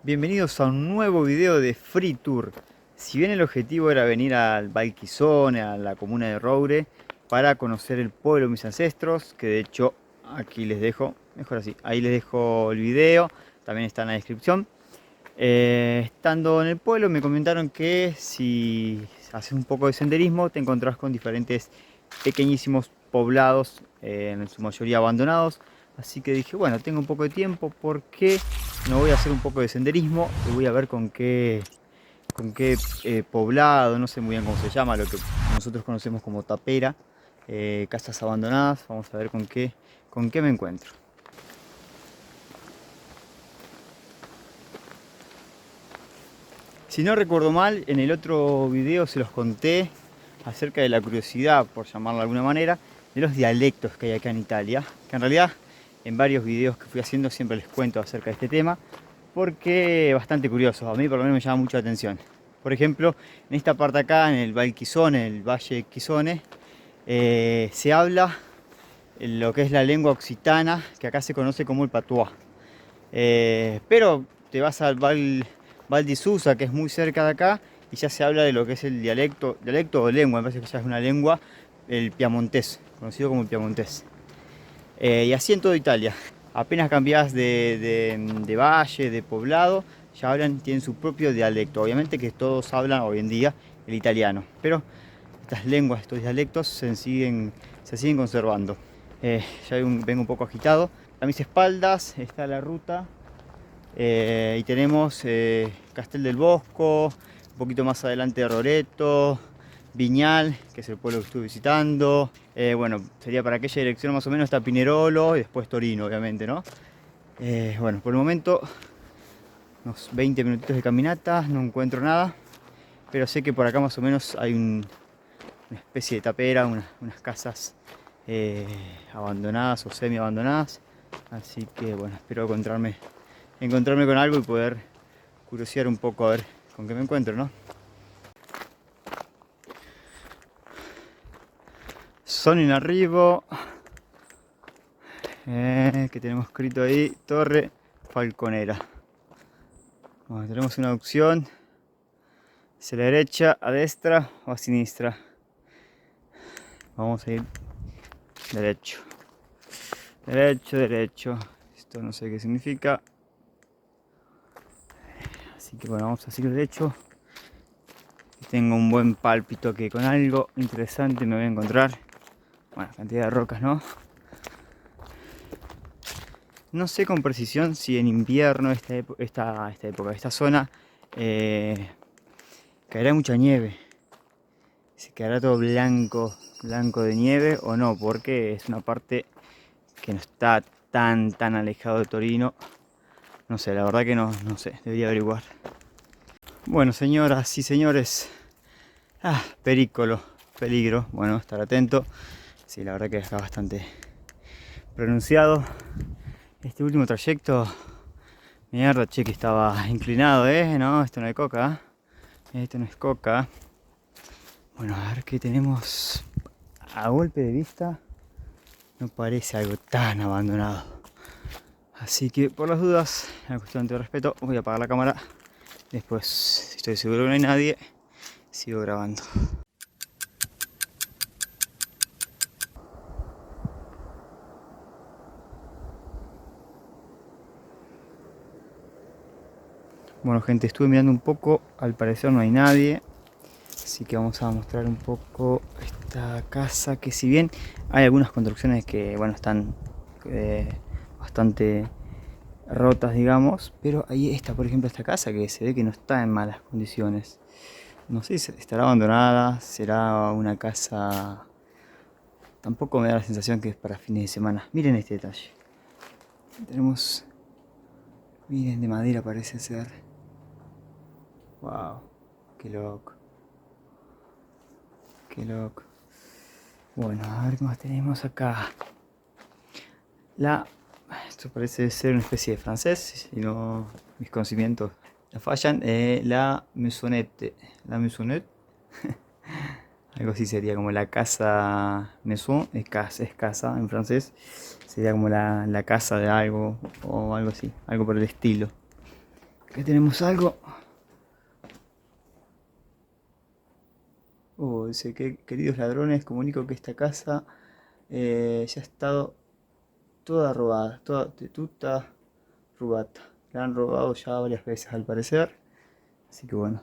Bienvenidos a un nuevo video de Free Tour. Si bien el objetivo era venir al Val Quizone, a la comuna de Roure, para conocer el pueblo de mis ancestros, que de hecho aquí les dejo, mejor así, ahí les dejo el video, también está en la descripción. Estando en el pueblo me comentaron que si haces un poco de senderismo te encontrás con diferentes pequeñísimos poblados, en su mayoría abandonados. Así que dije, bueno, tengo un poco de tiempo, ¿por qué no voy a hacer un poco de senderismo? Y voy a ver con qué poblado, no sé muy bien cómo se llama, lo que nosotros conocemos como tapera, casas abandonadas. Vamos a ver con qué me encuentro. Si no recuerdo mal, en el otro video se los conté acerca de la curiosidad, por llamarlo de alguna manera, de los dialectos que hay acá en Italia, que en realidad en varios videos que fui haciendo siempre les cuento acerca de este tema, porque es bastante curioso, a mí por lo menos me llama mucho la atención. Por ejemplo, en esta parte acá, en el Val Quizone, el Valle Quizone, se habla lo que es la lengua occitana, que acá se conoce como el patuá. Pero te vas al Val di Susa, que es muy cerca de acá, y ya se habla de lo que es el dialecto o lengua, me parece que ya es una lengua, el piamontés, conocido como el piamontés. Y así en toda Italia. Apenas cambias de valle, de poblado, ya tienen su propio dialecto. Obviamente que todos hablan hoy en día el italiano, pero estas lenguas, estos dialectos se siguen conservando. Ya vengo un poco agitado. A mis espaldas está la ruta, y tenemos Castel del Bosco, un poquito más adelante Roreto, Viñal, que es el pueblo que estuve visitando. Bueno, sería para aquella dirección más o menos está Pinerolo y después Torino, obviamente, ¿no? Bueno, por el momento, unos 20 minutitos de caminata, no encuentro nada, pero sé que por acá más o menos hay una especie de tapera, unas casas abandonadas o semi abandonadas. Así que bueno, espero encontrarme con algo y poder curiosear un poco a ver con qué me encuentro, ¿no? Sono in arrivo, que tenemos escrito ahí, Torre Falconera. Bueno, tenemos una opción hacia la derecha, a destra o a sinistra. Vamos a ir derecho, derecho, derecho. Esto no sé qué significa, así que bueno, vamos a seguir derecho. Tengo un buen pálpito que con algo interesante me voy a encontrar. Bueno, cantidad de rocas, ¿no? No sé con precisión si en invierno esta zona caerá mucha nieve. Si quedará todo blanco, blanco de nieve o no, porque es una parte que no está tan alejado de Torino. No sé, la verdad que no sé, debería averiguar. Bueno, señoras y señores, peligro, bueno, estar atento. Sí, la verdad que está bastante pronunciado. Este último trayecto, mierda, che, que estaba inclinado, no, esto no es coca, esto no es coca. Bueno, a ver qué tenemos a golpe de vista. No parece algo tan abandonado. Así que por las dudas, una cuestión de respeto, voy a apagar la cámara. Después, si estoy seguro que no hay nadie, sigo grabando. Bueno, gente, estuve mirando un poco, al parecer no hay nadie. Así que vamos a mostrar un poco esta casa, que si bien hay algunas construcciones que, bueno, están bastante rotas, digamos, pero ahí está, por ejemplo, esta casa que se ve que no está en malas condiciones. No sé si estará abandonada, será una casa. Tampoco me da la sensación que es para fines de semana. Miren este detalle. Tenemos, miren, de madera parece ser. Wow, qué loco. Qué loco. Bueno, a ver qué más tenemos acá. Esto parece ser una especie de francés, si no mis conocimientos la fallan. La maisonnette. La maisonnette. Algo así sería como la casa. Maison es casa en francés. Sería como la casa de algo o algo así, algo por el estilo. Acá tenemos algo. Dice que, queridos ladrones, comunico que esta casa ya ha estado toda robada, toda tutta rubata. La han robado ya varias veces al parecer. Así que bueno.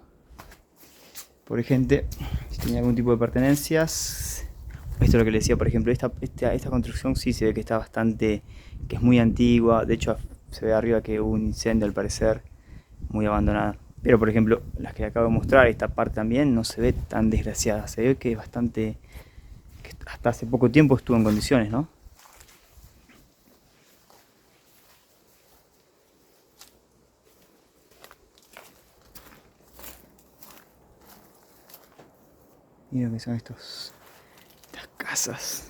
Por gente, si tenía algún tipo de pertenencias. Esto es lo que le decía, por ejemplo, esta construcción sí se ve que está bastante, que es muy antigua. De hecho se ve arriba que hubo un incendio al parecer, muy abandonada. Pero por ejemplo, las que acabo de mostrar, esta parte también no se ve tan desgraciada. Se ve que es bastante, que hasta hace poco tiempo estuvo en condiciones, ¿no? Miren lo que son estas casas.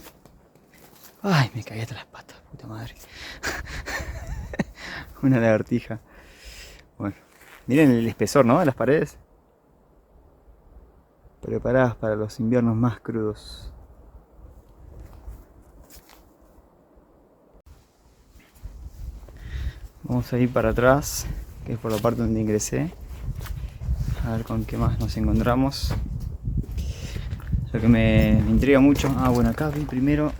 Ay, me caí hasta las patas, puta madre. Una lagartija. Bueno, miren el espesor, ¿no? De las paredes. Preparadas para los inviernos más crudos. Vamos a ir para atrás, que es por la parte donde ingresé. A ver con qué más nos encontramos. Lo que me intriga mucho. Ah, bueno, acá vi primero.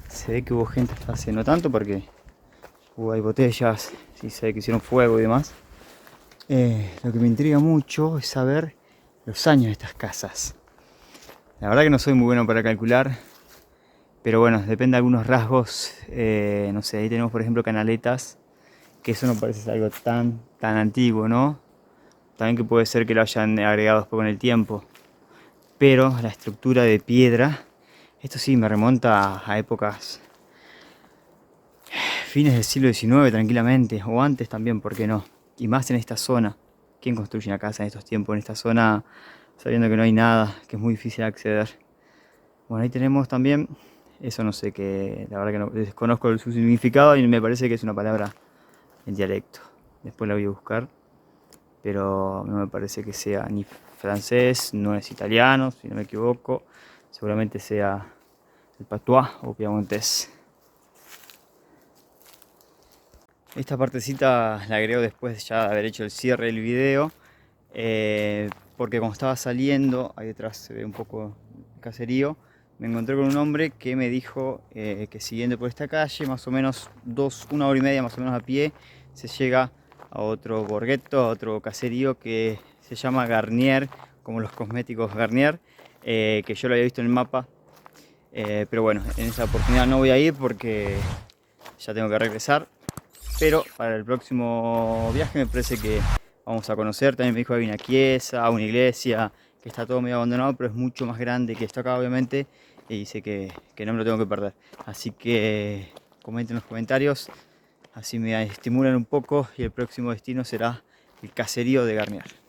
Se ve que hubo gente hasta hace no tanto porque hay botellas, sí se ve que hicieron fuego y demás. Lo que me intriga mucho es saber los años de estas casas. La verdad que no soy muy bueno para calcular, pero bueno, depende de algunos rasgos. No sé, ahí tenemos por ejemplo canaletas, que eso no parece ser algo tan antiguo, ¿no? También que puede ser que lo hayan agregado después con el tiempo. Pero la estructura de piedra, esto sí me remonta a épocas fines del siglo XIX tranquilamente, o antes también, ¿por qué no? Y más en esta zona. ¿Quién construye una casa en estos tiempos, en esta zona, sabiendo que no hay nada, que es muy difícil acceder? Bueno, ahí tenemos también, eso no sé, que la verdad que no, desconozco su significado y me parece que es una palabra en dialecto. Después la voy a buscar, pero no me parece que sea ni francés, no es italiano, si no me equivoco. Seguramente sea el patois o piamontés. Esta partecita la agrego después ya de haber hecho el cierre del video, porque como estaba saliendo, ahí detrás se ve un poco el caserío, me encontré con un hombre que me dijo que siguiendo por esta calle, más o menos 1 hora y media más o menos a pie, se llega a otro borgueto, a otro caserío que se llama Garnier, como los cosméticos Garnier, que yo lo había visto en el mapa, pero bueno, en esa oportunidad no voy a ir porque ya tengo que regresar. Pero para el próximo viaje me parece que vamos a conocer. También me dijo que hay una chiesa, una iglesia, que está todo medio abandonado, pero es mucho más grande que esto acá obviamente. Y dice que no me lo tengo que perder. Así que comenten en los comentarios, así me estimulan un poco y el próximo destino será el caserío de Garnier.